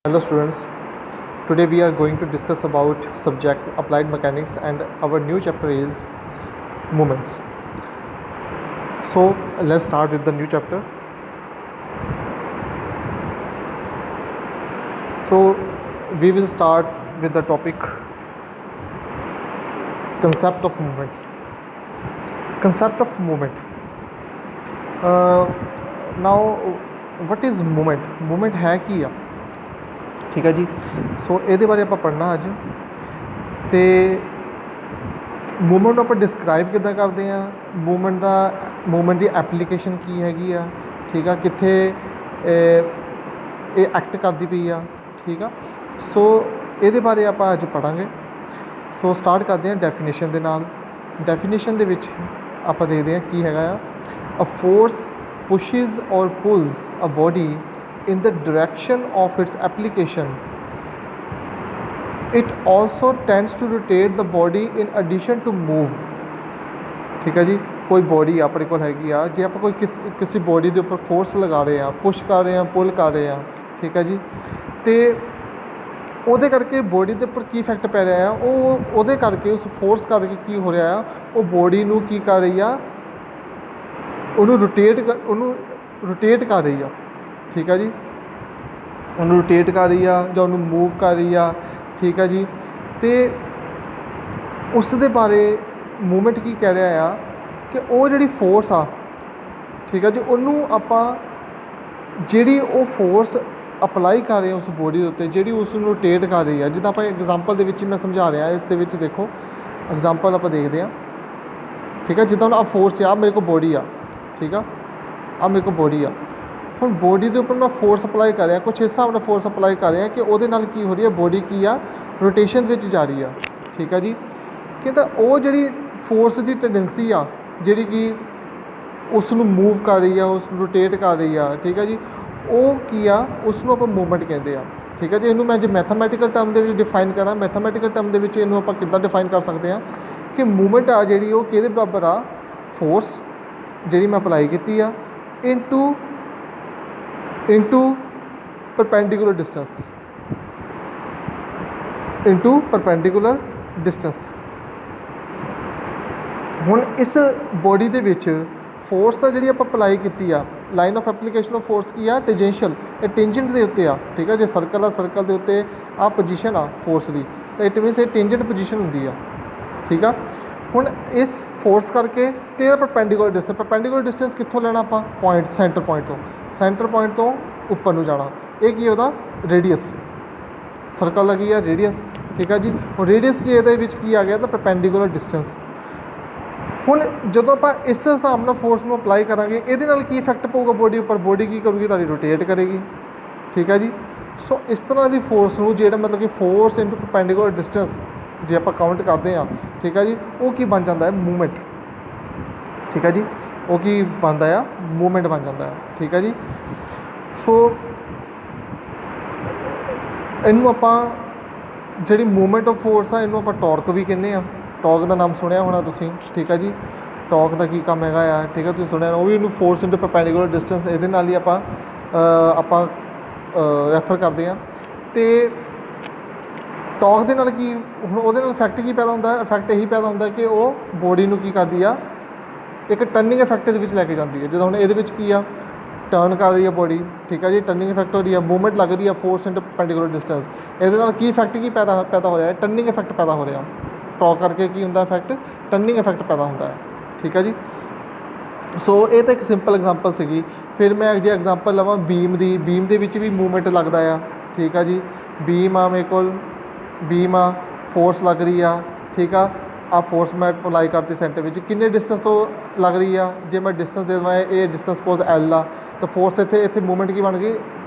Hello students, today we are going to discuss about subject applied mechanics and our new chapter is moments. So let's start with the new chapter. So we will start with the topic concept of movements. Concept of movement. Now what is movement? Movement है ਕੀ ਆ? ठीक है जी। सो ये बारे आप पढ़ना अज तो movement आप डिस्क्राइब किद्दां करते हैं, मूवमेंट की एप्लीकेशन की हैगी आ, ठीक है, कित्थे ये एक्ट करती पई आ, ठीक है। सो ये बारे आप अज पढ़ांगे। सो स्टार्ट करते हैं डेफिनेशन के नाल। डेफिनेशन दे विच आप देखते हैं की हैगा अ फोर्स पुशिज और pools a body in the direction of its application. It also tends to rotate the body in addition to move. ठीक है जी। कोई बॉडी अपने को हैगी आ, जे आप कोई किसी बॉडी के उपर फोर्स लगा रहे हैं, पुश कर रहे हैं, पुल कर रहे हैं, ठीक है जी, तो वो करके बॉडी के उपर की इफैक्ट पै रहा है, वो करके उस फोर्स करके की हो रहा है, वो बॉडी नू की कर रही है, उन्होंने रोटेट कर रही है, ठीक है जी, उन्होंने रोटेट कर रही है या उन्होंने मूव कर रही है, ठीक है जी। तो उस दे बारे मूवमेंट की कह रहा है कि वो जी फोर्स आ, ठीक है जी, उन्होंने आप जी वो फोर्स अपलाई कर रहे हैं उस बॉडी के उत्ते, जी उस रोटेट कर रही है, जिदा आप एग्जाम्पल के मैं समझा रहा, इस देखो एग्जाम्पल आप देखते हैं, ठीक है। जिदा आ फोर्स आ मेरे को बॉडी आ, ठीक है, आ मेरे को बॉडी आ, हम बॉडी के उपर मैं फोर्स अपलाई कर रहा, कुछ इस हिसाब से फोर्स अपलाई कर रहा कि वो की हो रही है, बॉडी की आ रोटेशन जा रही है, ठीक है जी। कि वो जी फोर्स की टेंडेंसी आ जी कि उसनों मूव कर रही है, उस रोटेट कर रही है, ठीक है जी, वो की आ उसनों आप मूवमेंट कहते हैं, ठीक है जी। इनू मैं जो मैथामैटिकल टर्म के डिफाइन करा, मैथामैटिकल टर्म के इनू आप किद्दां डिफाइन कर सकते हैं कि मूवमेंट आ जी वो किहदे बराबर आ, फोर्स जी मैं अपलाई की आ into perpendicular distance, into perpendicular distance. हुण इस बॉडी दे विच फोर्स तो जी आप अपलाई की आ, line of application of force की आ टेंजेंशियल, ये टेंजेंट के उत्ते आ, ठीक है। जो सर्कल आ, सर्कल के उत्ते आ पोजीशन आ फोर्स की, तो इट मीनस ये टेंजेंट पोजीशन होंदी आ, ठीक है। हुण इस फोर्स करके तो परपेंडिकुलर डिस्टेंस कित्थों लेना आप पॉइंट सेंटर पॉइंट तो उपर नूं जाना, ये की होता रेडियस, सर्कल लगी है रेडियस, ठीक है जी। और रेडियस की ये आ गया तो परपेंडिकुलर डिस्टेंस। हुण जदों आप इस हिसाब नाल फोर्स में अपलाई करांगे, ये की इफैक्ट पऊगा बॉडी उपर, बॉडी की करूगी तारी रोटेट करेगी, ठीक है जी। सो इस तरह की फोर्स नूं जेड़ा मतलब कि फोर्स इंटू परपेंडिकुलर डिस्टेंस जे आप काउंट करते हैं, ठीक है जी, वो की बन जाता है मूवमेंट, ठीक है जी, वो की बनता है मूवमेंट बन जाता है, ठीक है जी। सो इनू आप जी मूवमेंट ऑफ फोर्स आ, इनू आप टॉर्क भी कहते हैं, टॉर्क का नाम सुनिया होना तुसीं, ठीक है जी। टॉर्क का की काम हैगा आ, ठीक है, तुसीं सुनिया, वो भी इनू फोर्स इंटू परपेंडिकुलर डिस्टेंस ये नाल ही आप रैफर करते हैं। तो टॉर्क के नाल की वो इफैक्ट की पैदा होता है, इफैक्ट यही पैदा होता है कि वो बॉडी नूं की करती आ, एक टर्निंग इफैक्ट लैके जाती है। जो हम ये की आ टर्न कर रही है बॉडी, ठीक है जी, टर्निंग इफैक्ट हो रही है, मूवमेंट लग रही है फोर्स इंटू परपेंडिकुलर डिस्टेंस, ये की इफैक्ट की पैदा हो रहा है, टर्निंग इफैक्ट पैदा हो रहा, टॉर्क करके की होंगे इफैक्ट, टर्निंग इफैक्ट पैदा होता है, ठीक है जी। सो ये तो एक सिंपल एग्जाम्पल सी। फिर मैं जो एग्जाम्पल लवां बीम की, बीम के भी मूवमेंट लगता है, ठीक है जी। बीम आ मेरे को, बीम आ फोर्स लग रही है, ठीक है, आ फोर्स मैं अप्लाई करती सेंटर में, किन्ने डिस्टेंस तो लग रही है, जे मैं डिस्टेंस दे देवां ये डिस्टेंस सपोज एल आ, तो फोर्स इत्थे मूवमेंट की बन गई,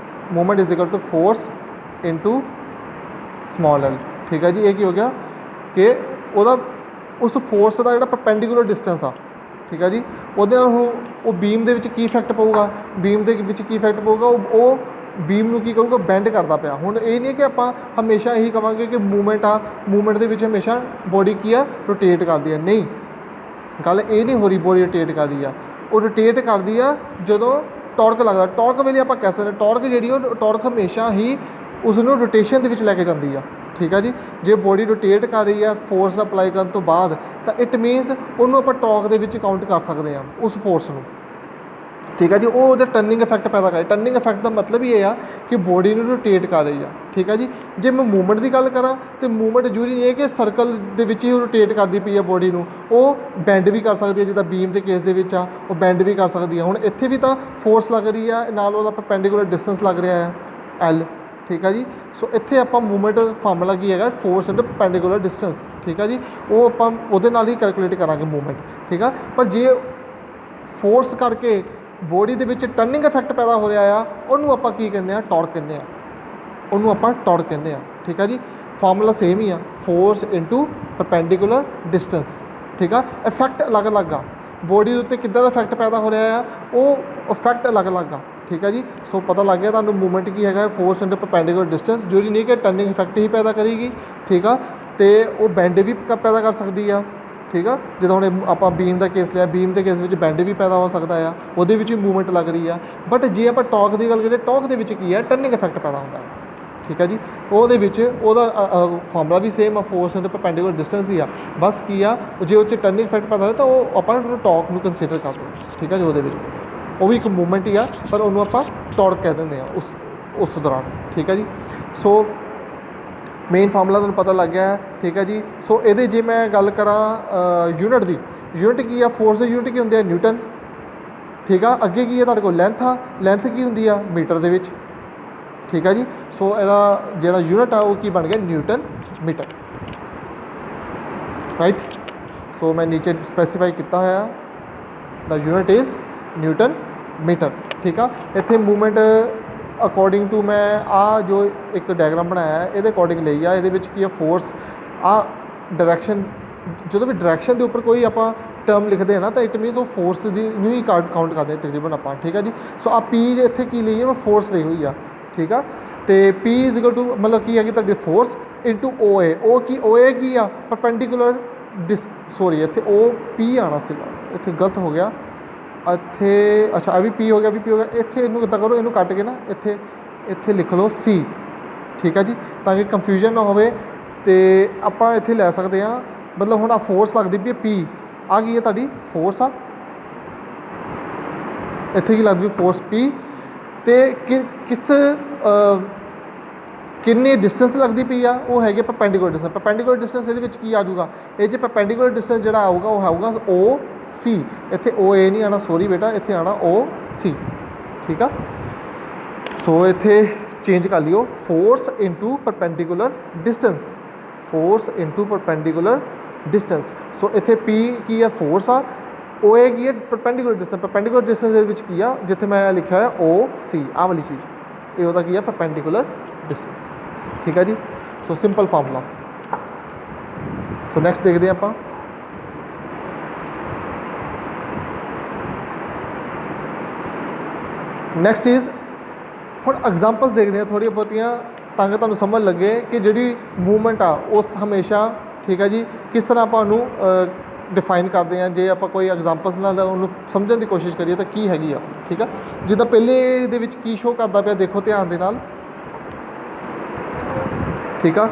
movement is equal to force into small l, ठीक है जी। ये की हो गया कि वह उस फोर्स का जो परपेंडिकुलर डिस्टेंस आ, ठीक है जी, वो बीम के की इफैक्ट पऊगा, बीम के की इफैक्ट पऊगा, वो बीम नूं की करूँगा बैंड करता पाया। हुण ये नहीं कि आप हमेशा यही कहांगे कि मूवमेंट आ, मूवमेंट के विच हमेशा बॉडी की आ रोटेट करती है, नहीं, गल ये नहीं हो रही बॉडी रोटेट कर रही है, वो रोटेट करती है जदों टॉर्क लगता, टॉर्क वेले आप कह सकते टॉर्क जी टॉर्क हमेशा ही ਉਸ ਨੂੰ ਰੋਟੇਸ਼ਨ ਦੇ ਵਿੱਚ ਲੈ ਕੇ ਜਾਂਦੀ ਆ। ਠੀਕ ਆ ਜੀ, ਜੇ ਬੋਡੀ ਰੋਟੇਟ ਕਰ ਰਹੀ ਹੈ ਫੋਰਸ ਅਪਲਾਈ ਕਰਨ ਤੋਂ ਬਾਅਦ ਤਾਂ ਇਟ ਮੀਨਸ ਉਹਨੂੰ ਆਪਾਂ ਟੋਕ ਦੇ ਵਿੱਚ ਕਾਊਂਟ ਕਰ ਸਕਦੇ ਹਾਂ ਉਸ ਫੋਰਸ ਨੂੰ। ਠੀਕ ਆ ਜੀ, ਉਹ ਉਹਦਾ ਟਰਨਿੰਗ ਇਫੈਕਟ ਪੈਦਾ ਕਰੇ। ਟਰਨਿੰਗ ਇਫੈਕਟ ਦਾ ਮਤਲਬ ਇਹ ਆ ਕਿ ਬੋਡੀ ਨੂੰ ਰੋਟੇਟ ਕਰ ਰਹੀ ਆ। ਠੀਕ ਆ ਜੀ, ਜੇ ਮੈਂ ਮੂਵਮੈਂਟ ਦੀ ਗੱਲ ਕਰਾਂ ਤਾਂ ਮੂਵਮੈਂਟ ਜ਼ਰੂਰੀ ਨਹੀਂ ਹੈ ਕਿ ਸਰਕਲ ਦੇ ਵਿੱਚ ਹੀ ਰੋਟੇਟ ਕਰਦੀ ਪਈ ਆ ਬੋਡੀ ਨੂੰ, ਉਹ ਬੈਂਡ ਵੀ ਕਰ ਸਕਦੀ ਹੈ, ਜਿੱਦਾਂ ਬੀਮ ਦੇ ਕੇਸ ਦੇ ਵਿੱਚ ਆ ਉਹ ਬੈਂਡ ਵੀ ਕਰ ਸਕਦੀ ਆ। ਹੁਣ ਇੱਥੇ ਵੀ ਤਾਂ ਫੋਰਸ ਲੱਗ ਰਹੀ ਆ, ਨਾਲ ਉਹਦਾ ਪਰਪੈਂਡੀਕੂਲਰ ਡਿਸਟੈਂਸ ਲੱਗ ਰਿਹਾ ਹੈ L। ਠੀਕ ਆ ਜੀ, ਸੋ ਇੱਥੇ ਆਪਾਂ ਮੂਵਮੈਂਟ ਫਾਰਮੂਲਾ ਕੀ ਹੈਗਾ, ਫੋਰਸ ਇੰਟੂ ਪਰਪੈਂਡੀਕੂਲਰ ਡਿਸਟੈਂਸ। ਠੀਕ ਆ ਜੀ, ਉਹ ਆਪਾਂ ਉਹਦੇ ਨਾਲ ਹੀ ਕੈਲਕੂਲੇਟ ਕਰਾਂਗੇ ਮੂਵਮੈਂਟ। ਠੀਕ ਆ, ਪਰ ਜੇ ਫੋਰਸ ਕਰਕੇ ਬੋਡੀ ਦੇ ਵਿੱਚ ਟਰਨਿੰਗ ਇਫੈਕਟ ਪੈਦਾ ਹੋ ਰਿਹਾ ਆ, ਉਹਨੂੰ ਆਪਾਂ ਕੀ ਕਹਿੰਦੇ ਆ, ਟੌਰਕ ਕਹਿੰਦੇ ਆ। ਉਹਨੂੰ ਆਪਾਂ ਟੌਰਕ ਕਹਿੰਦੇ ਆ। ਠੀਕ ਆ ਜੀ, ਫਾਰਮੂਲਾ ਸੇਮ ਹੀ ਆ, ਫੋਰਸ ਇੰਟੂ ਪਰਪੈਂਡੀਕੂਲਰ ਡਿਸਟੈਂਸ। ਠੀਕ ਆ, ਇਫੈਕਟ ਅਲੱਗ-ਅਲੱਗ ਆ, ਬੋਡੀ ਦੇ ਉੱਤੇ ਕਿੱਦਾਂ ਦਾ ਇਫੈਕਟ ਪੈਦਾ ਹੋ ਰਿਹਾ ਆ, ਉਹ ਇਫੈਕਟ ਅਲੱਗ-ਅਲੱਗ ਆ। ਠੀਕ ਆ ਜੀ, ਸੋ ਪਤਾ ਲੱਗ ਗਿਆ ਤੁਹਾਨੂੰ ਮੂਵਮੈਂਟ ਕੀ ਹੈਗਾ, ਫੋਰਸ ਇੰਟੂ ਪਰਪੈਂਡੀਕੂਲਰ ਡਿਸਟੈਂਸ। ਜ਼ਰੂਰੀ ਨਹੀਂ ਕਿ ਟਰਨਿੰਗ ਇਫੈਕਟ ਹੀ ਪੈਦਾ ਕਰੇਗੀ। ਠੀਕ ਆ, ਅਤੇ ਉਹ ਬੈਂਡ ਵੀ ਪੈਦਾ ਕਰ ਸਕਦੀ ਆ। ਠੀਕ ਆ, ਜਦੋਂ ਹੁਣ ਆਪਾਂ ਬੀਮ ਦਾ ਕੇਸ ਲਿਆ, ਬੀਮ ਦੇ ਕੇਸ ਵਿੱਚ ਬੈਂਡ ਵੀ ਪੈਦਾ ਹੋ ਸਕਦਾ ਆ, ਉਹਦੇ ਵਿੱਚ ਵੀ ਮੂਵਮੈਂਟ ਲੱਗ ਰਹੀ ਆ। ਬਟ ਜੇ ਆਪਾਂ ਟੌਰਕ ਦੀ ਗੱਲ ਕਰੀਏ, ਟੌਰਕ ਦੇ ਵਿੱਚ ਕੀ ਹੈ, ਟਰਨਿੰਗ ਇਫੈਕਟ ਪੈਦਾ ਹੁੰਦਾ ਹੈ। ਠੀਕ ਆ ਜੀ, ਉਹਦੇ ਵਿੱਚ ਉਹਦਾ ਫਾਰਮੂਲਾ ਵੀ ਸੇਮ ਆ, ਫੋਰਸ ਇੰਟੂ ਪਰਪੈਂਡੀਕੂਲਰ ਡਿਸਟੈਂਸ ਹੀ ਆ। ਬਸ ਕੀ ਆ, ਜੇ ਉਹ 'ਚ ਟਰਨਿੰਗ ਇਫੈਕਟ ਪੈਦਾ ਹੋਇਆ ਤਾਂ ਉਹ ਆਪਾਂ ਟੌਰਕ ਨੂੰ ਕੰਸੀਡਰ ਕਰਦੇ ਹਾਂ। ਠੀਕ ਆ ਜੀ, ਉਹਦੇ ਵਿੱਚ ਉਹ ਵੀ ਇੱਕ ਮੂਵਮੈਂਟ ਹੀ ਆ, ਪਰ ਉਹਨੂੰ ਆਪਾਂ ਟੌਰਕ ਕਹਿ ਦਿੰਦੇ ਆ ਉਸ ਦੌਰਾਨ। ਠੀਕ ਆ ਜੀ, ਸੋ ਮੇਨ ਫਾਰਮੂਲਾ ਤੁਹਾਨੂੰ ਪਤਾ ਲੱਗ ਗਿਆ ਹੈ। ਠੀਕ ਹੈ ਜੀ, ਸੋ ਇਹਦੇ ਜੇ ਮੈਂ ਗੱਲ ਕਰਾਂ ਯੂਨਿਟ ਦੀ, ਯੂਨਿਟ ਕੀ ਆ, ਫੋਰਸ ਦੀ ਯੂਨਿਟ ਕੀ ਹੁੰਦੀ ਹੈ, ਨਿਊਟਨ। ਠੀਕ ਆ, ਅੱਗੇ ਕੀ ਹੈ ਤੁਹਾਡੇ ਕੋਲ, ਲੈਂਥ ਆ, ਲੈਂਥ ਕੀ ਹੁੰਦੀ ਆ, ਮੀਟਰ ਦੇ ਵਿੱਚ। ਠੀਕ ਆ ਜੀ, ਸੋ ਇਹਦਾ ਜਿਹੜਾ ਯੂਨਿਟ ਆ ਉਹ ਕੀ ਬਣ ਗਿਆ, ਨਿਊਟਨ ਮੀਟਰ। ਰਾਈਟ, ਸੋ ਮੈਂ ਨੀਚੇ ਸਪੈਸੀਫਾਈ ਕੀਤਾ ਹੋਇਆ ਦਾ ਯੂਨਿਟ ਇਜ਼ ਨਿਊਟਨ ਮੀਟਰ। ਠੀਕ ਆ, ਇੱਥੇ ਮੂਵਮੈਂਟ ਅਕੋਰਡਿੰਗ ਟੂ ਮੈਂ ਜੋ ਇੱਕ ਡਾਇਗਰਾਮ ਬਣਾਇਆ ਹੈ ਇਹਦੇ ਅਕੋਰਡਿੰਗ ਲਈ ਆ। ਇਹਦੇ ਵਿੱਚ ਕੀ ਆ, ਫੋਰਸ ਡਾਇਰੈਕਸ਼ਨ, ਜਦੋਂ ਵੀ ਡਾਇਰੈਕਸ਼ਨ ਦੇ ਉੱਪਰ ਕੋਈ ਆਪਾਂ ਟਰਮ ਲਿਖਦੇ ਹਾਂ ਨਾ ਤਾਂ ਇਟ ਮੀਨਸ ਉਹ ਫੋਰਸ ਦੀ ਨੂੰ ਹੀ ਕਾਊਂਟ ਕਰਦੇ ਤਕਰੀਬਨ ਆਪਾਂ। ਠੀਕ ਆ ਜੀ, ਸੋ ਆ ਪੀ ਇੱਥੇ ਕੀ ਲਈ ਹੈ, ਮੈਂ ਫੋਰਸ ਲਈ ਹੋਈ ਆ। ਠੀਕ ਆ, ਅਤੇ ਪੀ ਇਜ਼ ਇਕੁਅਲ ਟੂ ਮਤਲਬ ਕੀ ਹੈਗੀ ਤੁਹਾਡੀ ਫੋਰਸ ਇੰਟੂ ਓ ਏ। ਉਹ ਕੀ ਆ, ਪਰਪੈਂਡੀਕੂਲਰ ਸੋਰੀ ਇੱਥੇ ਓ ਪੀ ਆਉਣਾ ਸੀਗਾ, ਇੱਥੇ ਗਲਤ ਹੋ ਗਿਆ ਇੱਥੇ। ਅੱਛਾ, ਇਹ ਵੀ ਪੀ ਹੋ ਗਿਆ, ਵੀ ਪੀ ਹੋ ਗਿਆ। ਇੱਥੇ ਇਹਨੂੰ ਕਿੱਦਾਂ ਕਰੋ, ਇਹਨੂੰ ਕੱਟ ਕੇ ਨਾ ਇੱਥੇ ਲਿਖ ਲਓ ਸੀ। ਠੀਕ ਆ ਜੀ, ਤਾਂ ਕਿ ਕਨਫਿਊਜ਼ਨ ਨਾ ਹੋਵੇ। ਅਤੇ ਆਪਾਂ ਇੱਥੇ ਲੈ ਸਕਦੇ ਹਾਂ, ਮਤਲਬ ਹੁਣ ਆ ਫੋਰਸ ਲੱਗਦੀ ਪਈ ਪੀ, ਆ ਗਈ ਹੈ ਤੁਹਾਡੀ ਫੋਰਸ ਆ, ਇੱਥੇ ਕੀ ਲੱਗਦੀ ਫੋਰਸ ਪੀ, ਅਤੇ ਕਿੰਨੀ ਡਿਸਟੈਂਸ ਲੱਗਦੀ ਪਈ ਆ, ਉਹ ਹੈਗੇ ਪਰਪੈਂਡੀਕੂਲਰ ਡਿਸਟੈਂਸ। ਪਰਪੈਂਡੀਕੂਲਰ ਡਿਸਟੈਂਸ ਇਹਦੇ ਵਿੱਚ ਕੀ ਆ ਜਾਊਗਾ, ਇਹ 'ਚ ਪਰਪੈਂਡੀਕੂਲਰ ਡਿਸਟੈਂਸ ਜਿਹੜਾ ਆਊਗਾ ਉਹ ਆਊਗਾ ਓ ਸੀ। ਇੱਥੇ ਓ ਏ ਨਹੀਂ ਆਉਣਾ, ਸੋਰੀ ਬੇਟਾ, ਇੱਥੇ ਆਉਣਾ ਓ ਸੀ। ਠੀਕ ਆ, ਸੋ ਇੱਥੇ ਚੇਂਜ ਕਰ ਲਿਓ, force into perpendicular distance, force into perpendicular distance. So ਇੱਥੇ ਪੀ ਕੀ ਆ, ਫੋਰਸ ਆ, ਓ ਏ ਕੀ ਹੈ, ਪਰਪੈਂਡੀਕੂਲਰ ਡਿਸਟੈਂਸ। ਪਰਪੈਂਡੀਕੂਲਰ ਡਿਸਟੈਂਸ ਦੇ ਵਿੱਚ ਕੀ ਆ, ਜਿੱਥੇ ਮੈਂ ਲਿਖਿਆ ਹੋਇਆ ਓ ਸੀ, ਆਹ ਵਾਲੀ ਚੀਜ਼, ਇਹ ਉਹਦਾ ਕੀ ਆ, ਪਰਪੈਂਡੀਕੂਲਰ ਡਿਸਟੈਂਸ। ਠੀਕ ਆ ਜੀ, ਸੋ ਸਿੰਪਲ ਫਾਰਮੂਲਾ। ਸੋ ਨੈਕਸਟ ਦੇਖਦੇ ਹਾਂ ਆਪਾਂ, ਨੈਕਸਟ ਇਜ਼, ਹੁਣ ਐਗਜ਼ਾਮਪਲਸ ਦੇਖਦੇ ਹਾਂ ਥੋੜ੍ਹੀਆਂ ਬਹੁਤੀਆਂ, ਤਾਂ ਕਿ ਤੁਹਾਨੂੰ ਸਮਝ ਲੱਗੇ ਕਿ ਜਿਹੜੀ ਮੂਵਮੈਂਟ ਆ ਉਸ ਹਮੇਸ਼ਾ, ਠੀਕ ਆ ਜੀ, ਕਿਸ ਤਰ੍ਹਾਂ ਆਪਾਂ ਉਹਨੂੰ ਡਿਫਾਈਨ ਕਰਦੇ ਹਾਂ। ਜੇ ਆਪਾਂ ਕੋਈ ਐਗਜ਼ਾਮਪਲਸ ਨਾਲ ਉਹਨੂੰ ਸਮਝਣ ਦੀ ਕੋਸ਼ਿਸ਼ ਕਰੀਏ ਤਾਂ ਕੀ ਹੈਗੀ ਆ। ਠੀਕ ਆ, ਜਿੱਦਾਂ ਪਹਿਲੇ ਦੇ ਵਿੱਚ ਕੀ ਸ਼ੋਅ ਕਰਦਾ ਪਿਆ, ਦੇਖੋ ਧਿਆਨ ਦੇ ਨਾਲ। ਠੀਕ ਆ,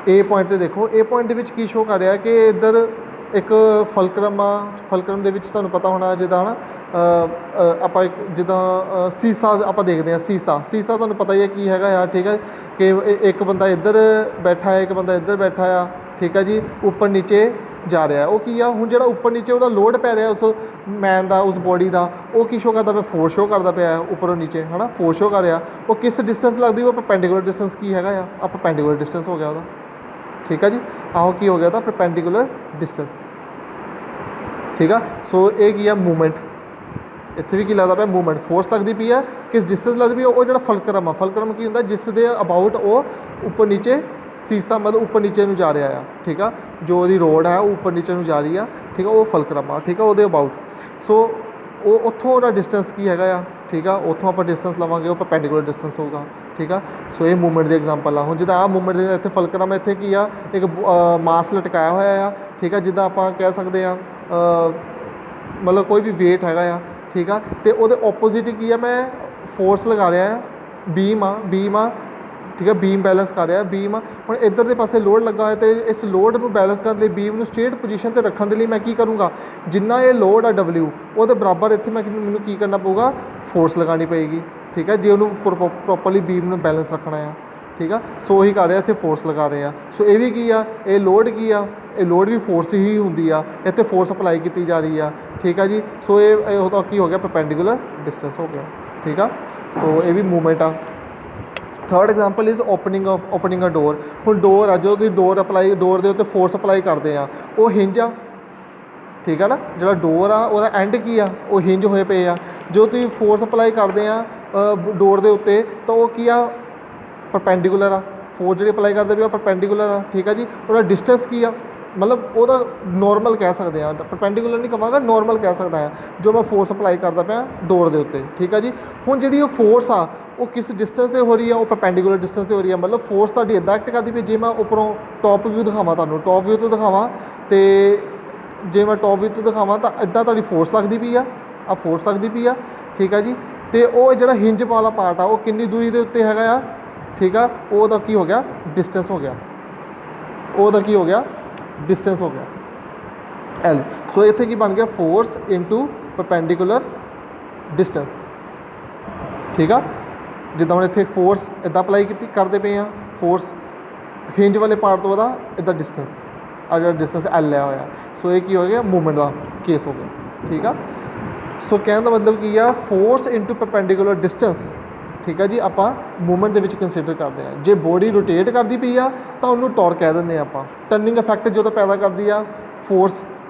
ਏ ਪੁਆਇੰਟ 'ਤੇ ਦੇਖੋ, ਏ ਪੁਆਇੰਟ ਦੇ ਵਿੱਚ ਕੀ ਸ਼ੋਅ ਕਰ ਰਿਹਾ ਕਿ ਇੱਧਰ ਇੱਕ ਫਲਕਰਮ ਆ, ਫਲਕਰਮ ਦੇ ਵਿੱਚ ਤੁਹਾਨੂੰ ਪਤਾ ਹੋਣਾ ਜਿੱਦਾਂ ਨਾ ਆਪਾਂ ਜਿੱਦਾਂ ਸੀਸਾ ਆਪਾਂ ਦੇਖਦੇ ਹਾਂ, ਸੀਸਾ ਤੁਹਾਨੂੰ ਪਤਾ ਹੀ ਹੈ ਕੀ ਹੈਗਾ ਆ। ਠੀਕ ਹੈ, ਕਿ ਇੱਕ ਬੰਦਾ ਇੱਧਰ ਬੈਠਾ ਹੈ, ਇੱਕ ਬੰਦਾ ਇੱਧਰ ਬੈਠਾ ਆ। ਠੀਕ ਹੈ ਜੀ, ਉੱਪਰ ਨੀਚੇ ਜਾ ਰਿਹਾ। ਉਹ ਕੀ ਆ, ਹੁਣ ਜਿਹੜਾ ਉੱਪਰ ਨੀਚੇ ਉਹਦਾ ਲੋਡ ਪੈ ਰਿਹਾ ਉਸ ਮੈਨ ਦਾ, ਉਸ ਬੋਡੀ ਦਾ, ਉਹ ਕੀ ਸ਼ੋਅ ਕਰਦਾ ਪਿਆ, ਫੋਰਸ ਸ਼ੋਅ ਕਰਦਾ ਪਿਆ ਉੱਪਰੋਂ ਨੀਚੇ, ਹੈ ਨਾ, ਫੋਰਸ ਸ਼ੋਅ ਕਰ ਰਿਹਾ। ਉਹ ਕਿਸ ਡਿਸਟੈਂਸ ਲੱਗਦੀ, ਉਹ ਪਰਪੈਂਡੀਕੂਲਰ ਡਿਸਟੈਂਸ ਕੀ ਹੈਗਾ ਆ, ਪਰਪੈਂਡੀਕੂਲਰ ਡਿਸਟੈਂਸ ਹੋ ਗਿਆ ਉਹਦਾ। ਠੀਕ ਆ ਜੀ, ਆਹੋ ਕੀ ਹੋ ਗਿਆ ਉਹਦਾ, ਪਰਪੈਂਡੀਕੂਲਰ ਡਿਸਟੈਂਸ। ਠੀਕ ਆ, ਸੋ ਇਹ ਕੀ ਆ, ਮੂਵਮੈਂਟ। ਇੱਥੇ ਵੀ ਕੀ ਲੱਗਦਾ ਪਿਆ, ਮੂਵਮੈਂਟ, ਫੋਰਸ ਲੱਗਦੀ ਪਈ ਆ, ਕਿਸ ਡਿਸਟੈਂਸ ਲੱਗਦੀ ਪਈ, ਉਹ ਜਿਹੜਾ ਫਲਕਰਮ ਆ, ਫਲਕਰਮ ਕੀ ਹੁੰਦਾ, ਜਿਸ ਦੇ ਅਬਾਊਟ ਉਹ ਉੱਪਰ ਨੀਚੇ ਸੀਸਾ ਮਤਲਬ ਉੱਪਰ ਨੀਚੇ ਨੂੰ ਜਾ ਰਿਹਾ ਆ। ਠੀਕ ਆ, ਜੋ ਉਹਦੀ ਰੋਡ ਹੈ ਉਹ ਉੱਪਰ ਨੀਚੇ ਨੂੰ ਜਾ ਰਹੀ ਆ। ਠੀਕ ਆ, ਉਹ ਫਲਕਰਮ ਆ। ਠੀਕ ਆ, ਉਹਦੇ ਅਬਾਊਟ, ਸੋ ਉਹ ਉੱਥੋਂ ਉਹਦਾ ਡਿਸਟੈਂਸ ਕੀ ਹੈਗਾ ਆ। ਠੀਕ ਆ, ਉੱਥੋਂ ਆਪਾਂ ਡਿਸਟੈਂਸ ਲਵਾਂਗੇ, ਉਹ ਪਰਪੈਂਡੀਕੂਲਰ ਡਿਸਟੈਂਸ ਹੋਊਗਾ। ਠੀਕ ਆ, ਸੋ ਇਹ ਮੂਵਮੈਂਟ ਦੀ ਐਗਜ਼ਾਮਪਲ ਆ। ਹੁਣ ਜਿੱਦਾਂ ਆਹ ਮੂਵਮੈਂਟ ਦੇ ਇੱਥੇ ਫਲਕਰਮ, ਇੱਥੇ ਕੀ ਆ, ਇੱਕ ਮਾਸ ਲਟਕਾਇਆ ਹੋਇਆ ਆ। ਠੀਕ ਆ, ਜਿੱਦਾਂ ਆਪਾਂ ਕਹਿ ਸਕਦੇ ਹਾਂ ਮਤਲਬ ਕੋਈ ਵੀ ਵੇਟ ਹੈਗਾ ਆ। ਠੀਕ ਆ, ਅਤੇ ਉਹਦੇ ਓਪੋਜ਼ਿਟ ਕੀ ਆ, ਮੈਂ ਫੋਰਸ ਲਗਾ ਰਿਹਾ ਆ, ਬੀਮ ਆ, ਠੀਕ ਹੈ, ਬੀਮ ਬੈਲੈਂਸ ਕਰ ਰਿਹਾ। ਬੀਮ ਹੁਣ ਇੱਧਰ ਦੇ ਪਾਸੇ ਲੋਡ ਲੱਗਾ ਹੋਇਆ ਅਤੇ ਇਸ ਲੋਡ ਨੂੰ ਬੈਲੈਂਸ ਕਰਨ ਲਈ ਬੀਮ ਨੂੰ ਸਟ੍ਰੇਟ ਪੋਜੀਸ਼ਨ 'ਤੇ ਰੱਖਣ ਦੇ ਲਈ ਮੈਂ ਕੀ ਕਰੂੰਗਾ, ਜਿੰਨਾ ਇਹ ਲੋਡ ਆ W ਉਹਦੇ ਬਰਾਬਰ ਇੱਥੇ ਮੈਨੂੰ ਕੀ ਕਰਨਾ ਪਊਗਾ, ਫੋਰਸ ਲਗਾਉਣੀ ਪਏਗੀ। ਠੀਕ ਹੈ, ਜੇ ਉਹਨੂੰ ਪ੍ਰੋਪਰਲੀ ਬੀਮ ਨੂੰ ਬੈਲੈਂਸ ਰੱਖਣਾ ਆ। ਠੀਕ ਆ, ਸੋ ਉਹੀ ਕਰ ਰਿਹਾ, ਇੱਥੇ ਫੋਰਸ ਲਗਾ ਰਹੇ ਆ। ਸੋ ਇਹ ਵੀ ਕੀ ਆ, ਇਹ ਲੋਡ ਕੀ ਆ, ਇਹ ਲੋਡ ਵੀ ਫੋਰਸ ਹੀ ਹੁੰਦੀ ਆ, ਇੱਥੇ ਫੋਰਸ ਅਪਲਾਈ ਕੀਤੀ ਜਾ ਰਹੀ ਆ। ਠੀਕ ਆ ਜੀ, ਸੋ ਇਹ ਉਹਦਾ ਕੀ ਹੋ ਗਿਆ, ਪਰਪੈਂਡੀਕੂਲਰ ਡਿਸਟੈਂਸ ਹੋ ਗਿਆ। ਠੀਕ ਆ, ਸੋ ਇਹ ਵੀ ਮੂਵਮੈਂਟ ਆ। ਥਰਡ ਐਗਜ਼ਾਮਪਲ ਇਜ਼ ਓਪਨਿੰਗ ਅ ਡੋਰ। ਹੁਣ ਡੋਰ ਆ, ਜਦੋਂ ਤੁਸੀਂ ਡੋਰ ਦੇ ਉੱਤੇ ਫੋਰਸ ਅਪਲਾਈ ਕਰਦੇ ਆ, ਉਹ ਹਿੰਜ ਆ। ਠੀਕ ਆ ਨਾ, ਜਿਹੜਾ ਡੋਰ ਆ ਉਹਦਾ ਐਂਡ ਕੀ ਆ, ਉਹ ਹਿੰਜ ਹੋਏ ਪਏ ਆ। ਜੋ ਤੁਸੀਂ ਫੋਰਸ ਅਪਲਾਈ ਕਰਦੇ ਆ ਡੋਰ ਦੇ ਉੱਤੇ, ਤਾਂ ਉਹ ਕੀ ਆ, ਪਰਪੈਂਡੀਕੂਲਰ ਆ। ਫੋਰਸ ਜਿਹੜੀ ਅਪਲਾਈ ਕਰਦੇ ਪਏ ਉਹ ਪਰਪੈਂਡੀਕੂਲਰ ਆ। ਠੀਕ ਆ ਜੀ, ਉਹਦਾ ਡਿਸਟੈਂਸ ਕੀ ਆ, ਮਤਲਬ ਉਹਦਾ ਨੋਰਮਲ ਕਹਿ ਸਕਦੇ ਆ, ਪਰਪੈਂਡੀਕੂਲਰ ਨਹੀਂ ਕਹਾਂਗਾ, ਨੋਰਮਲ ਕਹਿ ਸਕਦਾ ਆ, ਜੋ ਮੈਂ ਫੋਰਸ ਅਪਲਾਈ ਕਰਦਾ ਪਿਆ ਡੋਰ ਦੇ ਉੱਤੇ। ਠੀਕ ਆ ਜੀ, ਹੁਣ ਜਿਹੜੀ ਉਹ ਫੋਰਸ ਆ ਉਹ ਕਿਸ ਡਿਸਟੈਂਸ 'ਤੇ ਹੋ ਰਹੀ ਆ, ਉਹ ਪਰਪੈਂਡੀਕੂਲਰ ਡਿਸਟੈਂਸ 'ਤੇ ਹੋ ਰਹੀ ਆ। ਮਤਲਬ ਫੋਰਸ ਤੁਹਾਡੀ ਇੱਦਾਂ ਐਕਟ ਕਰਦੀ ਪਈ। ਜੇ ਮੈਂ ਉੱਪਰੋਂ ਟੋਪ ਵਿਊ ਦਿਖਾਵਾਂ, ਤੁਹਾਨੂੰ ਟੋਪ ਵਿਊ ਤੋਂ ਦਿਖਾਵਾਂ, ਅਤੇ ਜੇ ਮੈਂ ਟੋਪ ਵਿਊ ਤੋਂ ਦਿਖਾਵਾਂ ਤਾਂ ਇੱਦਾਂ ਤੁਹਾਡੀ ਫੋਰਸ ਲੱਗਦੀ ਪਈ ਆ, ਆਹ ਫੋਰਸ ਲੱਗਦੀ ਪਈ ਆ। ਠੀਕ ਆ ਜੀ, ਅਤੇ ਉਹ ਜਿਹੜਾ ਹਿੰਜ ਵਾਲਾ ਪਾਰਟ ਆ ਉਹ ਕਿੰਨੀ ਦੂਰੀ ਦੇ ਉੱਤੇ ਹੈਗਾ ਆ। ਠੀਕ ਆ, ਉਹਦਾ ਕੀ ਹੋ ਗਿਆ, ਡਿਸਟੈਂਸ ਹੋ ਗਿਆ। ਉਹਦਾ ਕੀ ਹੋ ਗਿਆ, ਡਿਸਟੈਂਸ ਹੋ ਗਿਆ, L। ਸੋ ਇੱਥੇ ਕੀ ਬਣ ਗਿਆ, ਫੋਰਸ ਇਨਟੂ ਪਰਪੈਂਡੀਕੂਲਰ ਡਿਸਟੈਂਸ। ਠੀਕ ਆ, ਜਿੱਦਾਂ ਹੁਣ ਇੱਥੇ ਫੋਰਸ ਇੱਦਾਂ ਅਪਲਾਈ ਕਰਦੇ ਪਏ ਆ, ਫੋਰਸ ਹਿੰਜ ਵਾਲੇ ਪਾਰਟ ਤੋਂ ਉਹਦਾ ਇੱਦਾਂ ਡਿਸਟੈਂਸ, ਆ ਜਿਹੜਾ ਡਿਸਟੈਂਸ L ਲਿਆ ਹੋਇਆ। ਸੋ ਇਹ ਕੀ ਹੋ ਗਿਆ, ਮੂਵਮੈਂਟ ਦਾ ਕੇਸ ਹੋ ਗਿਆ। ਠੀਕ ਆ, ਸੋ ਕਹਿਣ ਦਾ ਮਤਲਬ ਕੀ ਆ, ਫੋਰਸ ਇਨਟੂ ਪਰਪੈਂਡੀਕੂਲਰ ਡਿਸਟੈਂਸ। ਠੀਕ ਆ ਜੀ, ਆਪਾਂ ਮੂਵਮੈਂਟ ਦੇ ਵਿੱਚ ਕੰਸੀਡਰ ਕਰਦੇ ਹਾਂ। ਜੇ ਬੋਡੀ ਰੋਟੇਟ ਕਰਦੀ ਪਈ ਆ ਤਾਂ ਉਹਨੂੰ ਟੌਰਕ ਕਹਿ ਦਿੰਦੇ ਆ ਆਪਾਂ। ਟਰਨਿੰਗ ਇਫੈਕਟ ਜਦੋਂ ਪੈਦਾ ਕਰਦੀ ਆ, ਫੋਰਸ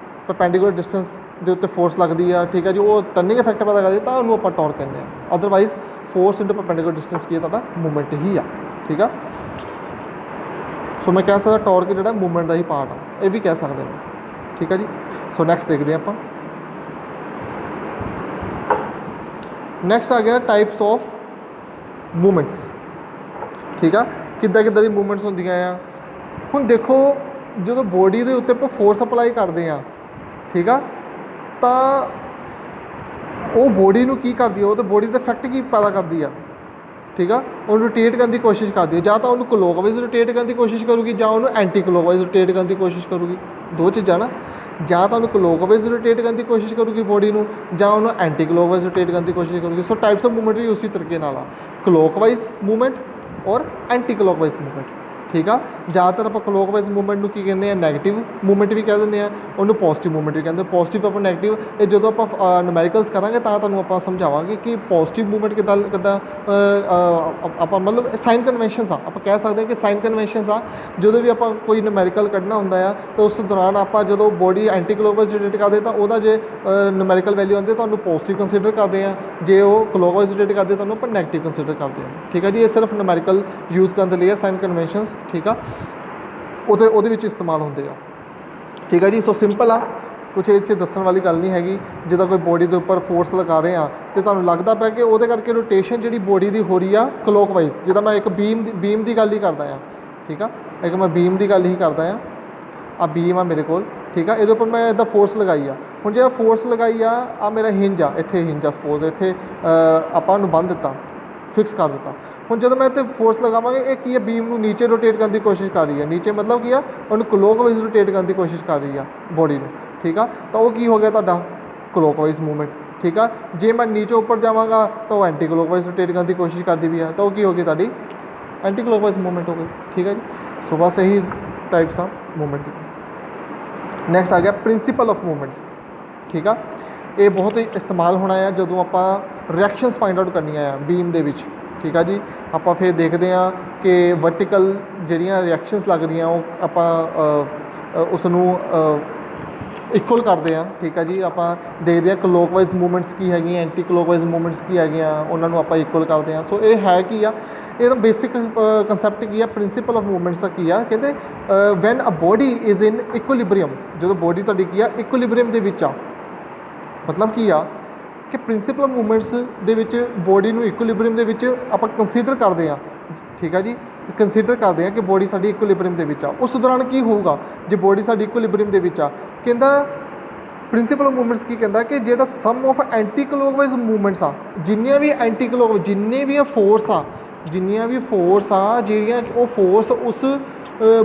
ਪਰਪੈਂਡੀਕੂਲਰ ਡਿਸਟੈਂਸ ਦੇ ਉੱਤੇ ਫੋਰਸ ਲੱਗਦੀ ਆ। ਠੀਕ ਆ ਜੀ, ਉਹ ਟਰਨਿੰਗ ਇਫੈਕਟ ਪੈਦਾ ਕਰਦੀ ਤਾਂ ਉਹਨੂੰ ਆਪਾਂ ਟੌਰਕ ਕਹਿੰਦੇ ਆ। Otherwise force into perpendicular distance ਕੀ ਹੈ, ਤੁਹਾਡਾ ਮੂਵਮੈਂਟ ਹੀ ਆ। ਠੀਕ ਆ, ਸੋ ਮੈਂ ਕਹਿ ਸਕਦਾ ਟੌਰਕ ਜਿਹੜਾ ਮੂਵਮੈਂਟ ਦਾ ਹੀ ਪਾਰਟ ਆ, ਇਹ ਵੀ ਕਹਿ ਸਕਦੇ ਹਾਂ। ਠੀਕ ਆ ਜੀ, ਸੋ ਨੈਕਸਟ ਦੇਖਦੇ ਹਾਂ ਆਪਾਂ। ਨੈਕਸਟ ਆ ਗਿਆ ਟਾਈਪਸ ਆਫ ਮੂਵਮੈਂਟਸ। ਠੀਕ ਆ, ਕਿੱਦਾਂ ਦੀ ਮੂਵਮੈਂਟਸ ਹੁੰਦੀਆਂ ਆ। ਹੁਣ ਦੇਖੋ, ਜਦੋਂ ਬੋਡੀ ਦੇ ਉੱਤੇ ਆਪਾਂ ਫੋਰਸ ਅਪਲਾਈ ਕਰਦੇ ਆ, ਠੀਕ ਆ, ਤਾਂ ਉਹ ਬੋਡੀ ਨੂੰ ਕੀ ਕਰਦੀ ਆ, ਉਹ ਤਾਂ ਬੋਡੀ ਦਾ ਇਫੈਕਟ ਕੀ ਪੈਦਾ ਕਰਦੀ ਆ। ਠੀਕ ਆ, ਉਹਨੂੰ ਰੋਟੇਟ ਕਰਨ ਦੀ ਕੋਸ਼ਿਸ਼ ਕਰਦੀ ਹੈ। ਜਾਂ ਤਾਂ ਉਹਨੂੰ ਕਲੋਕਵਾਈਜ਼ ਰੋਟੇਟ ਕਰਨ ਦੀ ਕੋਸ਼ਿਸ਼ ਕਰੂਗੀ, ਜਾਂ ਉਹਨੂੰ ਐਂਟੀ ਕਲੋਕਵਾਈਜ਼ ਰੋਟੇਟ ਕਰਨ ਦੀ ਕੋਸ਼ਿਸ਼ ਕਰੂਗੀ। ਦੋ ਚੀਜ਼ਾਂ ਨਾ, ਜਾਂ ਤਾਂ ਉਹਨੂੰ ਕਲੋਕਵਾਈਜ਼ ਰੋਟੇਟ ਕਰਨ ਦੀ ਕੋਸ਼ਿਸ਼ ਕਰੂਗੀ ਬੋਡੀ ਨੂੰ, ਜਾਂ ਉਹਨੂੰ ਐਂਟੀ ਕਲੋਕਵਾਈਜ਼ ਰੋਟੇਟ ਕਰਨ ਦੀ ਕੋਸ਼ਿਸ਼ ਕਰੂਗੀ। ਸੋ ਟਾਈਪਸ ਆਫ ਮੂਵਮੈਂਟ ਵੀ ਉਸੇ ਤਰੀਕੇ ਨਾਲ ਆ, ਕਲੋਕਵਾਈਜ਼ ਮੂਵਮੈਂਟ ਔਰ ਐਂਟੀ ਕਲੋਕਵਾਈਜ਼ ਮੂਵਮੈਂਟ। ਠੀਕ ਆ, ਜ਼ਿਆਦਾਤਰ ਆਪਾਂ ਕਲੋਕਵਾਈਜ਼ ਮੂਵਮੈਂਟ ਨੂੰ ਕੀ ਕਹਿੰਦੇ ਆ, ਨੈਗੇਟਿਵ ਮੂਵਮੈਂਟ ਵੀ ਕਹਿ ਦਿੰਦੇ ਆ, ਉਹਨੂੰ ਪੋਜ਼ਿਟਿਵ ਮੂਵਮੈਂਟ ਵੀ ਕਹਿੰਦੇ। ਪੋਜ਼ਿਟਿਵ ਆਪਾਂ ਨੈਗੇਟਿਵ, ਇਹ ਜਦੋਂ ਆਪਾਂ ਨੂਮੈਰੀਕਲਸ ਕਰਾਂਗੇ ਤਾਂ ਤੁਹਾਨੂੰ ਆਪਾਂ ਸਮਝਾਵਾਂਗੇ ਕਿ ਪੋਜ਼ਿਟਿਵ ਮੂਵਮੈਂਟ ਕਿੱਦਾਂ ਆਪਾਂ ਮਤਲਬ ਸਾਈਨ ਕਨਵੈਨਸ਼ਨਸ ਆ, ਆਪਾਂ ਕਹਿ ਸਕਦੇ ਹਾਂ ਕਿ ਸਾਈਨ ਕਨਵੈਨਸ਼ਨਸ ਆ। ਜਦੋਂ ਵੀ ਆਪਾਂ ਕੋਈ ਨੂਮੈਰੀਕਲ ਕੱਢਣਾ ਹੁੰਦਾ ਆ ਤਾਂ ਉਸ ਦੌਰਾਨ ਆਪਾਂ ਜਦੋਂ ਬੋਡੀ ਐਂਟੀ ਕਲੋਕਵਾਈਜ਼ ਰੋਟੇਟ ਕਰਦੇ ਤਾਂ ਉਹਦਾ ਜੇ ਨੂਮੈਰੀਕਲ ਵੈਲਿਊ ਆਉਂਦੀ ਤਾਂ ਉਹਨੂੰ ਪੋਜ਼ਿਟਿਵ ਕੰਸੀਡਰ ਕਰਦੇ ਆ, ਜੇ ਉਹ ਕਲੋਕਵਾਈਜ਼ ਰੋਟੇਟ ਕਰਦੇ ਤਾਂ ਉਹਨੂੰ ਆਪਾਂ ਨੈਗੇਟਿਵ ਕੰਸੀਡਰ ਕਰਦੇ ਹਾਂ। ਠੀਕ ਆ ਜੀ, ਇਹ ਸਿਰਫ ਨੂਮੈਰੀਕਲ ਯੂਜ਼ ਕਰਨ ਦੇ ਲਈ ਆ, ਸਾਈਨ ਕਨਵੈਨਸ਼ਨਸ। ਠੀਕ ਆ, ਉਹਦੇ ਵਿੱਚ ਇਸਤੇਮਾਲ ਹੁੰਦੇ ਆ। ਠੀਕ ਆ ਜੀ, ਸੋ ਸਿੰਪਲ ਆ, ਕੁਛ ਇਹ 'ਚ ਦੱਸਣ ਵਾਲੀ ਗੱਲ ਨਹੀਂ ਹੈਗੀ। ਜਿੱਦਾਂ ਕੋਈ ਬੋਡੀ ਦੇ ਉੱਪਰ ਫੋਰਸ ਲਗਾ ਰਹੇ ਆ ਅਤੇ ਤੁਹਾਨੂੰ ਲੱਗਦਾ ਪਿਆ ਕਿ ਉਹਦੇ ਕਰਕੇ ਰੋਟੇਸ਼ਨ ਜਿਹੜੀ ਬੋਡੀ ਦੀ ਹੋ ਰਹੀ ਆ ਕਲੋਕਵਾਈਜ਼, ਜਿੱਦਾਂ ਮੈਂ ਇੱਕ ਬੀਮ ਦੀ ਗੱਲ ਹੀ ਕਰਦਾ ਆ। ਠੀਕ ਆ, ਇੱਕ ਮੈਂ ਬੀਮ ਦੀ ਗੱਲ ਹੀ ਕਰਦਾ ਆ। ਆ ਬੀਮ ਆ ਮੇਰੇ ਕੋਲ। ਠੀਕ ਆ, ਇਹਦੇ ਉੱਪਰ ਮੈਂ ਇੱਦਾਂ ਫੋਰਸ ਲਗਾਈ ਆ। ਹੁਣ ਜੇ ਫੋਰਸ ਲਗਾਈ ਆ ਮੇਰਾ ਹਿੰਜ ਆ, ਇੱਥੇ ਹਿੰਜ ਆ ਸਪੋਜ਼, ਇੱਥੇ ਆਪਾਂ ਉਹਨੂੰ ਬੰਨ੍ਹ ਦਿੱਤਾ, ਫਿਕਸ ਕਰ ਦਿੱਤਾ। ਹੁਣ ਜਦੋਂ ਮੈਂ ਇੱਥੇ ਫੋਰਸ ਲਗਾਵਾਂਗੇ, ਇਹ ਕੀ ਹੈ, ਬੀਮ ਨੂੰ ਨੀਚੇ ਰੋਟੇਟ ਕਰਨ ਦੀ ਕੋਸ਼ਿਸ਼ ਕਰ ਰਹੀ ਹੈ। ਨੀਚੇ ਮਤਲਬ ਕੀ ਆ, ਉਹਨੂੰ ਕਲੋਕਵਾਈਜ਼ ਰੋਟੇਟ ਕਰਨ ਦੀ ਕੋਸ਼ਿਸ਼ ਕਰ ਰਹੀ ਆ ਬੋਡੀ ਨੂੰ। ਠੀਕ ਆ, ਤਾਂ ਉਹ ਕੀ ਹੋ ਗਿਆ ਤੁਹਾਡਾ ਕਲੋਕਵਾਈਜ਼ ਮੂਵਮੈਂਟ। ਠੀਕ ਆ, ਜੇ ਮੈਂ ਨੀਚੇ ਉੱਪਰ ਜਾਵਾਂਗਾ ਤਾਂ ਉਹ ਐਂਟੀ ਕਲੋਕਵਾਈਜ਼ ਰੋਟੇਟ ਕਰਨ ਦੀ ਕੋਸ਼ਿਸ਼ ਕਰਦੀ ਵੀ ਆ, ਤਾਂ ਉਹ ਕੀ ਹੋ ਗਈ ਤੁਹਾਡੀ ਐਂਟੀ ਕਲੋਕਵਾਈਜ਼ ਮੂਵਮੈਂਟ ਹੋ ਗਈ। ਠੀਕ ਹੈ ਜੀ, ਸੋ ਬਸ ਇਹੀ ਟਾਈਪਸ ਆ ਮੂਵਮੈਂਟ ਦੀ। ਨੈਕਸਟ ਆ ਗਿਆ ਪ੍ਰਿੰਸੀਪਲ ਆਫ ਮੂਵਮੈਂਟਸ। ਠੀਕ ਆ, ਇਹ ਬਹੁਤ ਹੀ ਇਸਤੇਮਾਲ ਹੋਣਾ ਆ ਜਦੋਂ ਆਪਾਂ ਰਿਐਕਸ਼ਨਸ ਫਾਈਂਡ ਆਊਟ ਕਰਨੀਆਂ ਆ ਬੀਮ ਦੇ ਵਿੱਚ। ਠੀਕ ਆ ਜੀ, ਆਪਾਂ ਫਿਰ ਦੇਖਦੇ ਹਾਂ ਕਿ ਵਰਟੀਕਲ ਜਿਹੜੀਆਂ ਰਿਐਕਸ਼ਨਸ ਲੱਗ ਰਹੀਆਂ ਉਹ ਆਪਾਂ ਉਸ ਨੂੰ ਇਕੁਅਲ ਕਰਦੇ ਹਾਂ। ਠੀਕ ਆ ਜੀ, ਆਪਾਂ ਦੇਖਦੇ ਹਾਂ ਕਲੋਕਵਾਈਜ਼ ਮੂਵਮੈਂਟਸ ਕੀ ਹੈਗੀਆਂ, ਐਂਟੀ ਕਲੋਕਵਾਈਜ਼ ਮੂਵਮੈਂਟਸ ਕੀ ਹੈਗੀਆਂ, ਉਹਨਾਂ ਨੂੰ ਆਪਾਂ ਇਕੁਅਲ ਕਰਦੇ ਹਾਂ। ਸੋ ਇਹ ਹੈ ਕੀ ਆ, ਇਹਦਾ ਬੇਸਿਕ ਕੰਸੈਪਟ ਕੀ ਆ, ਪ੍ਰਿੰਸੀਪਲ ਆਫ ਮੂਵਮੈਂਟਸ ਦਾ ਕੀ ਆ, ਕਹਿੰਦੇ when a body is in equilibrium, ਜਦੋਂ ਬੋਡੀ ਤੁਹਾਡੀ ਕੀ ਆ ਇਕੁਇਲਿਬਰੀਅਮ ਦੇ ਵਿੱਚ ਆ, ਮਤਲਬ ਕੀ ਆ ਕਿ ਪ੍ਰਿੰਸੀਪਲ ਆਫ ਮੂਵਮੈਂਟਸ ਦੇ ਵਿੱਚ ਬੋਡੀ ਨੂੰ ਇਕੁਇਲਿਬਰੀਅਮ ਦੇ ਵਿੱਚ ਆਪਾਂ ਕੰਸੀਡਰ ਕਰਦੇ ਹਾਂ। ਠੀਕ ਆ ਜੀ, ਕੰਸੀਡਰ ਕਰਦੇ ਹਾਂ ਕਿ ਬੋਡੀ ਸਾਡੀ ਇਕੁਇਲਿਬਰੀਅਮ ਦੇ ਵਿੱਚ ਆ। ਉਸ ਦੌਰਾਨ ਕੀ ਹੋਊਗਾ ਜੇ ਬੋਡੀ ਸਾਡੀ ਇਕੁਇਲਿਬਰੀਅਮ ਦੇ ਵਿੱਚ ਆ, ਕਹਿੰਦਾ ਪ੍ਰਿੰਸੀਪਲ ਆਫ ਮੂਵਮੈਂਟਸ ਕੀ ਕਹਿੰਦਾ ਕਿ ਜਿਹੜਾ some of anti clockwise movements ਆ, ਜਿੰਨੇ ਵੀ ਫੋਰਸ ਆ ਜਿੰਨੀਆਂ ਵੀ ਫੋਰਸ ਆ ਜਿਹੜੀਆਂ ਉਹ ਫੋਰਸ ਉਸ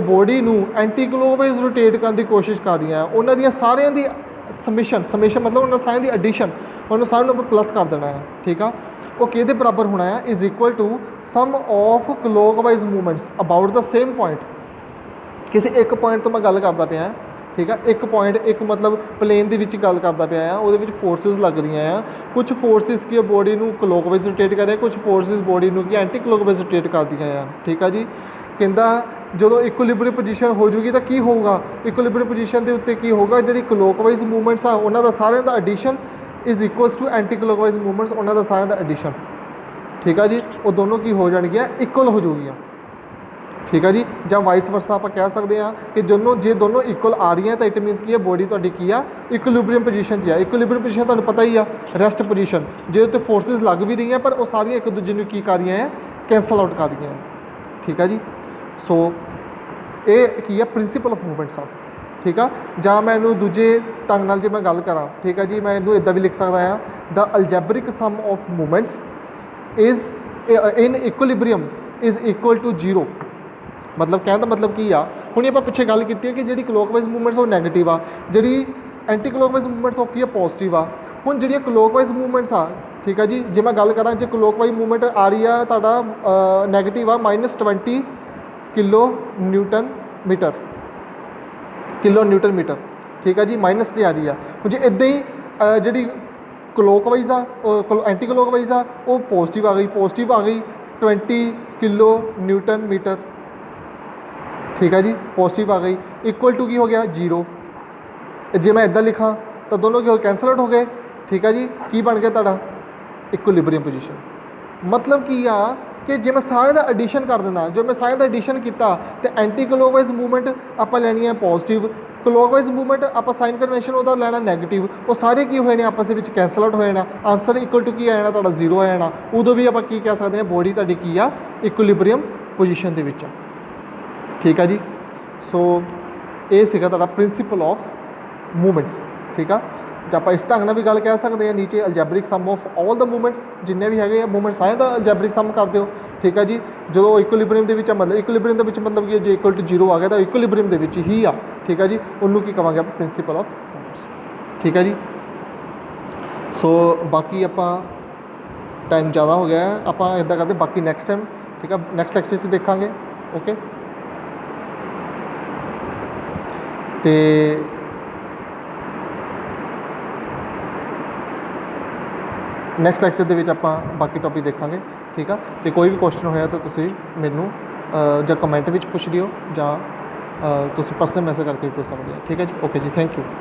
ਬੋਡੀ ਨੂੰ ਐਂਟੀ ਕਲੋਕਵਾਈਜ਼ ਰੋਟੇਟ ਕਰਨ ਦੀ ਕੋਸ਼ਿਸ਼ ਕਰ ਰਹੀਆਂ ਆ, ਉਹਨਾਂ ਦੀਆਂ ਸਾਰਿਆਂ ਦੀ ਸਮੇਸ਼ਨ ਮਤਲਬ ਉਹਨਾਂ ਸਾਰਿਆਂ ਦੀ ਐਡੀਸ਼ਨ, ਉਹਨੂੰ ਸਾਰਿਆਂ ਨੂੰ ਆਪਾਂ ਪਲੱਸ ਕਰ ਦੇਣਾ ਹੈ, ਠੀਕ ਆ। ਉਹ ਕਿਹਦੇ ਬਰਾਬਰ ਹੋਣਾ ਹੈ? Is equal to sum of clockwise movements about the same point. ਕਿਸੇ ਇੱਕ ਪੁਆਇੰਟ ਤੋਂ ਮੈਂ ਗੱਲ ਕਰਦਾ ਪਿਆ, ਠੀਕ ਆ। ਇੱਕ ਪੁਆਇੰਟ, ਇੱਕ ਮਤਲਬ ਪਲੇਨ ਦੇ ਵਿੱਚ ਗੱਲ ਕਰਦਾ ਪਿਆ ਆ, ਉਹਦੇ ਵਿੱਚ ਫੋਰਸਿਸ ਲੱਗ ਰਹੀਆਂ ਆ। ਕੁਝ ਫੋਰਸਿਸ ਕੀ ਬੋਡੀ ਨੂੰ ਕਲੋਕਵਾਈਜ਼ ਰੋਟੇਟ ਕਰ ਰਿਹਾ, ਕੁਝ ਫੋਰਸਿਸ ਬੋਡੀ ਨੂੰ ਕੀ ਐਂਟੀ ਕਲੋਕਵਾਈਜ਼ ਰੋਟੇਟ ਕਰਦੀਆਂ ਆ, ਠੀਕ ਆ ਜੀ। ਕਹਿੰਦਾ ਜਦੋਂ ਇਕੁਇਲਿਬਰੀਅਮ ਪੋਜੀਸ਼ਨ ਹੋ ਜੂਗੀ ਤਾਂ ਕੀ ਹੋਊਗਾ? ਇਕੁਇਲਿਬਰੀਅਮ ਪੋਜੀਸ਼ਨ ਦੇ ਉੱਤੇ ਕੀ ਹੋਊਗਾ? ਜਿਹੜੀ ਕਲੋਕਵਾਈਜ਼ ਮੂਵਮੈਂਟਸ ਆ ਉਹਨਾਂ ਦਾ ਸਾਰਿਆਂ ਦਾ addition is equals to anti clockwise movements, ਉਹਨਾਂ ਦਾ ਸਾਰਿਆਂ ਦਾ ਐਡੀਸ਼ਨ, ਠੀਕ ਆ ਜੀ। ਉਹ ਦੋਨੋਂ ਕੀ ਹੋ ਜਾਣਗੀਆਂ? ਇਕੁਅਲ ਹੋ ਜਾਊਗੀਆਂ, ਠੀਕ ਆ ਜੀ। ਜਾਂ ਵਾਈਸ ਵਰਸਾ ਆਪਾਂ ਕਹਿ ਸਕਦੇ ਹਾਂ ਕਿ ਜੇ ਦੋਨੋਂ ਇਕੁਅਲ ਆ ਰਹੀਆਂ ਤਾਂ ਇਟ ਮੀਨਸ ਕੀ ਹੈ? ਬੋਡੀ ਤੁਹਾਡੀ ਕੀ ਆ? ਇਕੁਇਲਿਬਰੀਅਮ ਪੋਜੀਸ਼ਨ 'ਚ ਆ। ਇਕੁਇਲਿਬਰੀਅਮ ਪੋਜੀਸ਼ਨ ਤੁਹਾਨੂੰ ਪਤਾ ਹੀ ਆ, ਰੈਸਟ ਪੋਜੀਸ਼ਨ, ਜਿਹਦੇ ਉੱਤੇ ਫੋਰਸਿਸ ਲੱਗ ਵੀ ਰਹੀਆਂ ਪਰ ਉਹ ਸਾਰੀਆਂ ਇੱਕ ਦੂਜੇ ਨੂੰ ਕੀ ਕਰ ਰਹੀਆਂ ਆ? ਕੈਂਸਲ ਆਊਟ ਕਰ ਰਹੀਆਂ, ਠੀਕ ਆ ਜੀ। ਸੋ ਇਹ ਕੀ ਆ? ਪ੍ਰਿੰਸੀਪਲ ਆਫ ਮੂਵਮੈਂਟਸ ਆ, ਠੀਕ ਆ। ਜਾਂ ਮੈਂ ਇਹਨੂੰ ਦੂਜੇ ਢੰਗ ਨਾਲ ਜੇ ਮੈਂ ਗੱਲ ਕਰਾਂ, ਠੀਕ ਆ ਜੀ, ਮੈਂ ਇਹਨੂੰ ਇੱਦਾਂ ਵੀ ਲਿਖ ਸਕਦਾ ਹਾਂ, the algebraic sum of movements is in equilibrium is equal to 0। ਮਤਲਬ ਕਹਿਣ ਦਾ ਮਤਲਬ ਕੀ ਆ? ਹੁਣ ਆਪਾਂ ਪਿੱਛੇ ਗੱਲ ਕੀਤੀ ਹੈ ਕਿ ਜਿਹੜੀ ਕਲੋਕਵਾਈਜ਼ ਮੂਵਮੈਂਟਸ ਉਹ ਨੈਗੇਟਿਵ ਆ, ਜਿਹੜੀ ਐਂਟੀ ਕਲੋਕਵਾਈਜ਼ ਮੂਵਮੈਂਟਸ ਉਹ ਕੀ ਆ? ਪੋਜ਼ਿਟਿਵ ਆ। ਹੁਣ ਜਿਹੜੀਆਂ ਕਲੋਕਵਾਈਜ਼ ਮੂਵਮੈਂਟਸ ਆ, ਠੀਕ ਆ ਜੀ, ਜੇ ਮੈਂ ਗੱਲ ਕਰਾਂ ਜੇ ਕਲੋਕਵਾਈਜ਼ ਮੂਵਮੈਂਟ ਆ ਰਹੀ ਆ ਤੁਹਾਡਾ ਨੈਗੇਟਿਵ ਆ -20 ਕਿਲੋ ਨਿਊਟਨ ਮੀਟਰ, ਠੀਕ ਆ ਜੀ, ਮਾਈਨਸ 'ਤੇ ਆ ਰਹੀ ਆ। ਹੁਣ ਜੇ ਇੱਦਾਂ ਹੀ ਜਿਹੜੀ ਕਲੋਕਵਾਈਜ਼ ਆ ਐਂਟੀ ਕਲੋਕਵਾਈਜ਼ ਆ ਉਹ ਪੋਜ਼ਿਟਿਵ ਆ ਗਈ 20 ਕਿਲੋ ਨਿਊਟਨ ਮੀਟਰ, ਠੀਕ ਆ ਜੀ, ਪੋਜ਼ਿਟਿਵ ਆ ਗਈ, ਇਕੁਅਲ ਟੂ ਕੀ ਹੋ ਗਿਆ? 0। ਜੇ ਮੈਂ ਇੱਦਾਂ ਲਿਖਾਂ ਤਾਂ ਦੋਨੋਂ ਕੀ ਹੋ ਕੈਂਸਲ ਆਊਟ ਹੋ ਗਏ, ਠੀਕ ਆ ਜੀ। ਕੀ ਬਣ ਗਿਆ ਤੁਹਾਡਾ? ਇਕੁਇਲਿਬਰੀਅਮ ਪੋਜੀਸ਼ਨ। ਮਤਲਬ ਕੀ ਆ ਕਿ ਜੇ ਮੈਂ ਸਾਰਿਆਂ ਦਾ ਐਡੀਸ਼ਨ ਕਰ ਦਿੰਦਾ, ਜੋ ਮੈਂ ਸਾਰਿਆਂ ਦਾ ਐਡੀਸ਼ਨ ਕੀਤਾ ਤੇ ਐਂਟੀ ਕਲੋਕਵਾਈਜ਼ ਮੂਵਮੈਂਟ ਆਪਾਂ ਲੈਣੀ ਹੈ ਪੋਜ਼ਿਟਿਵ, ਕਲੋਕਵਾਈਜ਼ ਮੂਵਮੈਂਟ ਆਪਾਂ ਸਾਈਨ ਕਨਵੈਂਸ਼ਨ ਉਹਦਾ ਲੈਣਾ ਨੈਗੇਟਿਵ, ਉਹ ਸਾਰੇ ਕੀ ਹੋਏ ਨੇ? ਆਪਸ ਦੇ ਵਿੱਚ ਕੈਂਸਲ ਆਊਟ ਹੋ ਜਾਣਾ, ਆਨਸਰ ਇਕੁਅਲ ਟੂ ਕੀ ਆ ਜਾਣਾ? ਤੁਹਾਡਾ 0 ਆ ਜਾਣਾ। ਉਦੋਂ ਵੀ ਆਪਾਂ ਕੀ ਕਹਿ ਸਕਦੇ ਹਾਂ? ਬੋਡੀ ਤੁਹਾਡੀ ਕੀ ਆ? ਇਕੁਇਲਿਬਰੀਅਮ ਪੋਜੀਸ਼ਨ ਦੇ ਵਿੱਚ ਆ, ਠੀਕ ਆ ਜੀ। ਸੋ ਇਹ ਸੀਗਾ ਤੁਹਾਡਾ ਪ੍ਰਿੰਸੀਪਲ ਆਫ ਮੂਵਮੈਂਟਸ, ਠੀਕ ਆ। ਜਾਂ ਆਪਾਂ ਇਸ ਢੰਗ ਨਾਲ ਵੀ ਗੱਲ ਕਹਿ ਸਕਦੇ ਹਾਂ, ਨੀਚੇ ਅਲਜੈਬਰਿਕ sum of all the movements, ਜਿੰਨੇ ਵੀ ਹੈਗੇ ਆ ਮੂਵਮੈਂਟਸ ਸਾਰਿਆਂ ਦਾ ਅਲਜੈਬਰਿਕ ਸਮ ਕਰ ਦਿਓ, ਠੀਕ ਆ ਜੀ। ਜਦੋਂ ਇਕੁਇਲਿਬਰੀਅਮ ਦੇ ਵਿੱਚ ਮਤਲਬ ਇਕੁਇਲਿਬਰੀਅਮ ਦੇ ਵਿੱਚ ਮਤਲਬ ਕਿ ਜੇ ਇਕੁਅਲ ਟੂ 0 ਆ ਗਿਆ ਤਾਂ ਇਕੁਇਲਿਬਰੀਅਮ ਦੇ ਵਿੱਚ ਹੀ ਆ, ਠੀਕ ਆ ਜੀ। ਉਹਨੂੰ ਕੀ ਕਹਾਂਗੇ ਆਪਾਂ? ਪ੍ਰਿੰਸੀਪਲ ਆਫ ਮੂਵਮੈਂਟਸ, ਠੀਕ ਆ ਜੀ। ਸੋ ਬਾਕੀ ਆਪਾਂ ਟਾਈਮ ਜ਼ਿਆਦਾ ਹੋ ਗਿਆ, ਆਪਾਂ ਇੱਦਾਂ ਕਰਦੇ ਬਾਕੀ ਨੈਕਸਟ ਟਾਈਮ, ਠੀਕ ਆ, ਨੈਕਸਟ ਲੈਕਚਰ 'ਚ ਦੇਖਾਂਗੇ, ਓਕੇ। ਤੇ ਨੈਕਸਟ ਲੈਕਚਰ ਦੇ ਵਿੱਚ ਆਪਾਂ ਬਾਕੀ ਟੌਪਿਕ ਦੇਖਾਂਗੇ, ਠੀਕ ਆ। ਤੇ ਕੋਈ ਵੀ ਕੁਐਸਚਨ ਹੋਇਆ ਤਾਂ ਤੁਸੀਂ ਮੈਨੂੰ ਜਾਂ ਕਮੈਂਟ ਵਿੱਚ ਪੁੱਛ ਲਿਓ ਜਾਂ ਤੁਸੀਂ ਪਰਸਨਲ ਮੈਸੇਜ ਕਰਕੇ ਪੁੱਛ ਸਕਦੇ ਹੋ, ਠੀਕ ਹੈ ਜੀ। ਓਕੇ ਜੀ, ਥੈਂਕ ਯੂ।